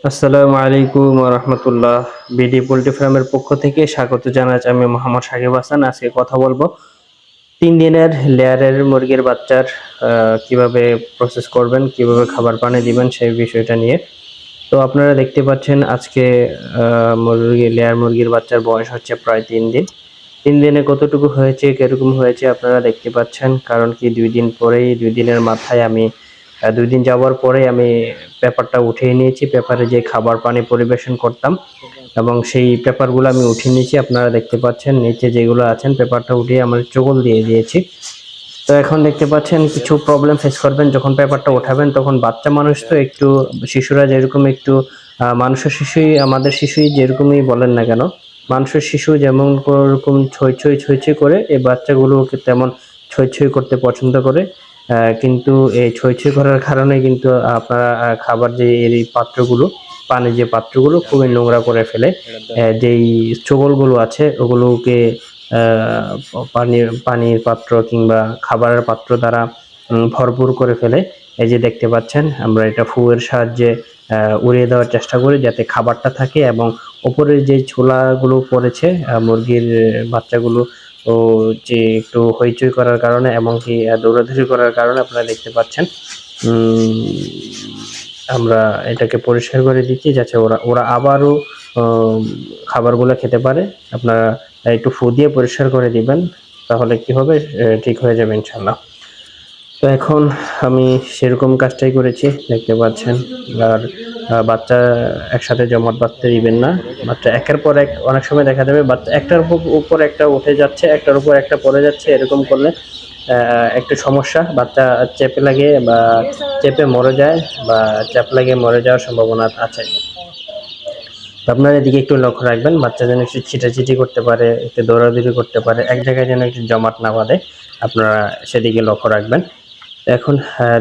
আসসালামু আলাইকুম ওয়া রাহমাতুল্লাহ। বিডি পোল্ট্রি ফার্মের পক্ষ থেকে স্বাগত জানাচ্ছি। আমি মোহাম্মদ সাকিব হাসান। আজকে কথা বলবো ৩ দিনের লেয়ারের মুরগির বাচ্চার কিভাবে প্রসেস করবেন, কিভাবে খাবার পানি দিবেন সেই বিষয়টা নিয়ে। তো আপনারা দেখতে পাচ্ছেন আজকে লেয়ার মুরগির বাচ্চার বয়স হচ্ছে প্রায় ৩ দিন। ৩ দিনে কতটুকু হয়েছে, কিরকম হয়েছে আপনারা দেখতে পাচ্ছেন। কারণ কি ২ দিন পরেই ২ দিনের মাথায় আমি ২ দিন যাওয়ার পরেই আমি পেপারটা উঠিয়ে নিয়েছি। পেপারে যে খাবার পানি পরিবেশন করতাম এবং সেই পেপারগুলো আমি উঠিয়ে নিয়েছি। আপনারা দেখতে পাচ্ছেন নিচে যেগুলো আছেন পেপারটা উঠিয়ে আমার চোগল দিয়ে দিয়েছি। তো এখন দেখতে পাচ্ছেন কিছু প্রবলেম ফেস করবেন যখন পেপারটা উঠাবেন, তখন বাচ্চা মানুষ তো একটু শিশুরা যেরকম একটু মানুষের শিশুই আমাদের শিশুই যেরকমই বলেন না কেন, মানুষের শিশু যেমন ওরকম ছই করে এই বাচ্চাগুলোকে তেমন ছই করতে পছন্দ করে। কিন্তু এই ছই করার কারণে কিন্তু আপনারা খাবার যে এই পাত্রগুলো, পানির যে পাত্রগুলো খুবই নোংরা করে ফেলে। যেই ছোবলগুলো আছে ওগুলোকে পানির পাত্র কিংবা খাবারের পাত্র দ্বারা ভরপুর করে ফেলে। এই যে দেখতে পাচ্ছেন আমরা এটা ফুয়ের সাহায্যে উড়িয়ে দেওয়ার চেষ্টা করি যাতে খাবারটা থাকে এবং উপরের যে ছোলাগুলো পড়েছে মুরগির বাচ্চাগুলো ও যে একটু হইচই করার কারণে এমনকি দৌড়াদৌড়ি করার কারণে আপনারা দেখতে পাচ্ছেন আমরা এটাকে পরিষ্কার করে দিচ্ছি যাতে ওরা ওরা আবারও খাবারগুলো খেতে পারে। আপনারা একটু ফু দিয়ে পরিষ্কার করে দিবেন, তাহলে কি হবে ঠিক হয়ে যাবে ইনশাল্লাহ। তো এখন আমি সেরকম কাজটাই করেছি দেখতে পাচ্ছেন। আর বাচ্চা একসাথে জমাট বাঁধতে দিবেন না। বাচ্চা একের পর এক অনেক সময় দেখা যাবে বাচ্চা একটার উপর একটা উঠে যাচ্ছে, একটার উপর একটা পড়ে যাচ্ছে। এরকম করলে একটু সমস্যা, বাচ্চা চেপে লাগে বা চেপে মরে যায় বা চাপ লাগিয়ে মরে যাওয়ার সম্ভাবনা আছে। তো আপনারা এদিকে একটু লক্ষ্য রাখবেন, বাচ্চা যেন একটু ছিটাছিটি করতে পারে, একটু দৌড়াদৌড়ি করতে পারে, এক জায়গায় যেন একটু জমাট না বাঁধে, আপনারা সেদিকে লক্ষ্য রাখবেন। এখন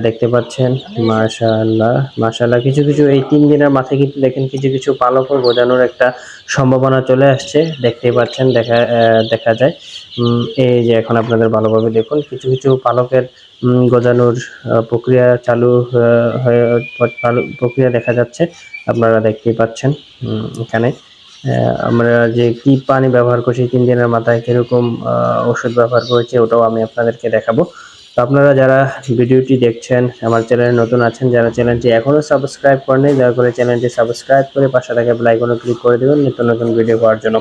দেখতে পাচ্ছেন মাশাআল্লাহ, মাশাআল্লাহ কিছু এই ৩ দিনের মাথায় কিন্তু দেখেন কিছু পালকও গজানোর একটা সম্ভাবনা চলে আসছে। দেখতেই পাচ্ছেন, দেখা যায়। এই যে এখন আপনাদের ভালোভাবে দেখুন কিছু পালকের গজানোর প্রক্রিয়া চালু হয়ে প্রক্রিয়া দেখা যাচ্ছে। আপনারা দেখতেই পাচ্ছেন এখানে। আমরা যে কি পানি ব্যবহার করছি ৩ দিনের মাথায়, কিরকম ওষুধ ব্যবহার করেছি ওটাও আমি আপনাদেরকে দেখাবো। তো আপনারা যারা ভিডিওটি দেখছেন, আমার চ্যানেলে নতুন আছেন, যারা চ্যানেলটি এখনো সাবস্ক্রাইব করেননি দয়া করে চ্যানেলটি সাবস্ক্রাইব করে পাশে থাকা বেল আইকনে ক্লিক করে দিবেন নিত্য নতুন ভিডিও পাওয়ার জন্য।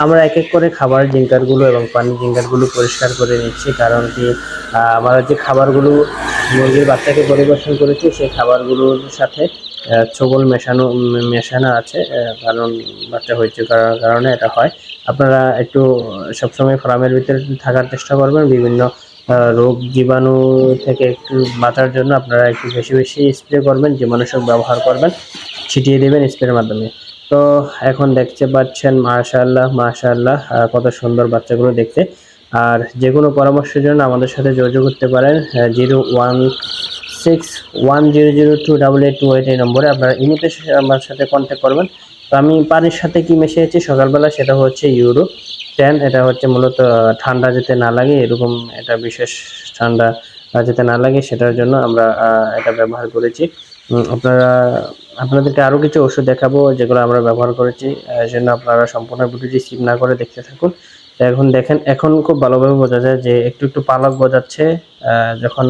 আমরা এক এক করে খাবার জিঙ্কারগুলো এবং পানির জিঙ্কারগুলো পরিষ্কার করে নিচ্ছি। কারণ কি আমরা যে খাবারগুলো মুরগির বাচ্চাকে পরিবেশন করেছি সেই খাবারগুলোর সাথে ছোবল মেশানো আছে। কারণ বাচ্চা হইচই করার কারণে এটা হয়। আপনারা একটু সবসময় ফার্মের ভিতরে থাকার চেষ্টা করবেন। বিভিন্ন রোগ জীবাণু থেকে একটু বাঁচার জন্য আপনারা একটু বেশি স্প্রে করবেন, জীবাণুনাশক ব্যবহার করবেন, ছিটিয়ে দেবেন স্প্রের মাধ্যমে। তো এখন দেখতে পাচ্ছেন মাশাআল্লাহ কত সুন্দর বাচ্চাগুলো দেখতে। আর যেকোনো পরামর্শের জন্য আমাদের সাথে যোগাযোগ করতে পারেন 01610028828 এই নম্বরে। আপনারা ইমোতে আমার সাথে কন্ট্যাক্ট করবেন। তো আমি পানির সাথে কি মিশিয়েছি সকালবেলা সেটা হচ্ছে ইউরো 10। এটা হচ্ছে মূলত ঠান্ডা যাতে না লাগে, এরকম এটা বিশেষ ঠান্ডা যাতে না লাগে সেটার জন্য আমরা এটা ব্যবহার করেছি। আপনাদেরকে আরও কিছু ওষুধ দেখাবো যেগুলো আমরা ব্যবহার করেছি, সেজন্য আপনারা সম্পূর্ণ ভিডিওটি স্কিপ না করে দেখতে থাকুন। তো এখন দেখেন, এখন খুব ভালোভাবে বোঝা যায় যে একটু পালক গজাচ্ছে। যখন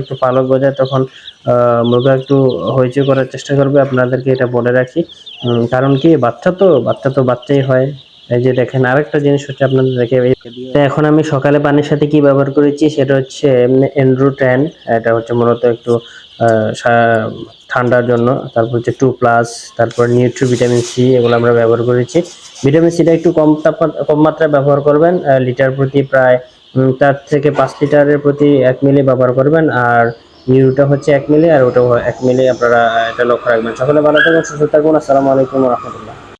একটু পালক গজায় তখন মুরগা একটু হইচই করার চেষ্টা করবে, আপনাদেরকে এটা বলে রাখি। কারণ কি বাচ্চা তো বাচ্চাই হয়। এই যে দেখেন আরেকটা জিনিস হচ্ছে আপনাদেরকে, এখন আমি সকালে পানির সাথে কি ব্যবহার করেছি সেটা হচ্ছে এন্ড্রো 10। এটা হচ্ছে মূলত একটু ঠান্ডার জন্য। তারপর হচ্ছে 2+, তারপর ভিটামিন সি, এগুলো আমরা ব্যবহার করেছি। ভিটামিন সিটা একটু কম মাত্রায় ব্যবহার করবেন। লিটার প্রতি প্রায় 4 থেকে 5 লিটারের প্রতি 1 মিলি ব্যবহার করবেন। আর ইউরোটা হচ্ছে 1 মিলি আর ওটাও 1 মিলি। আপনারা এটা লক্ষ্য রাখবেন। সকলে ভালো থাকুন, সুস্থ থাকুন। আসসালামু আলাইকুম ওয়া রাহমাতুল্লাহ।